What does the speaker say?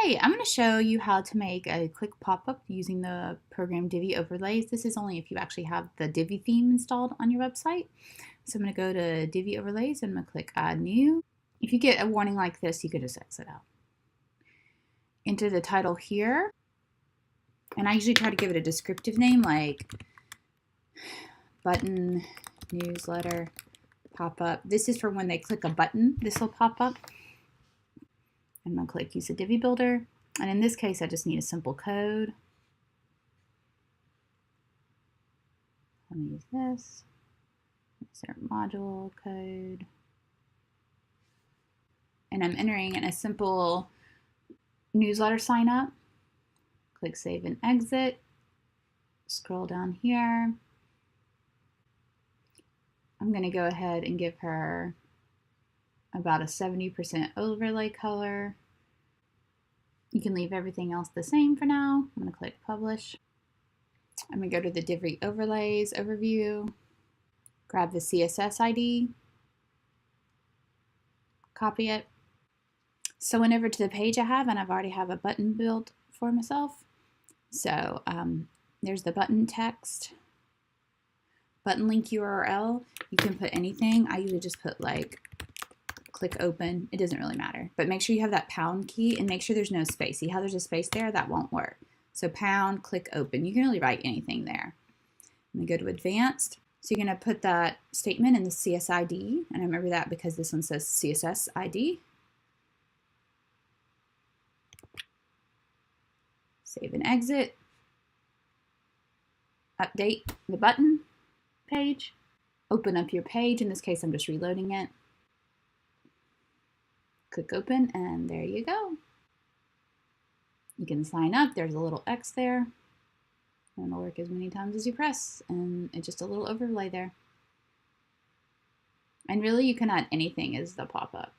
Hey, I'm going to show you how to make a quick pop-up using the program Divi overlays. This is only if you actually have the Divi theme installed on your website. So I'm going to go to Divi overlays and I'm going to click add new. If you get a warning like this, you could just exit out. Enter the title here. And I usually try to give it a descriptive name like button, newsletter, pop-up. This is for when they click a button, this will pop up. I'm going to click use a Divi builder. And in this case, I just need a simple code. Let me use this. Insert module code. And I'm entering in a simple newsletter sign up. Click save and exit. Scroll down here. I'm going to go ahead and give her about a 70% overlay color. You can leave everything else the same for now. I'm going to click publish. I'm going to go to the Divi overlays overview, grab the CSS ID, copy it. So whenever to the page I have, and I've already have a button built for myself. So there's the button text, button link URL. You can put anything. I usually just put like click open. It doesn't really matter, but make sure you have that pound key and make sure there's no space. See how there's a space there? That won't work. So pound, click open. You can really write anything there. I'm gonna go to advanced. So you're gonna put that statement in the CSID, and I remember that because this one says CSS ID. Save and exit. Update the button page. Open up your page. In this case, I'm just reloading it. Click open, and there you go. You can sign up. There's a little X there. And it'll work as many times as you press, and it's just a little overlay there. And really, you can add anything as the pop-up.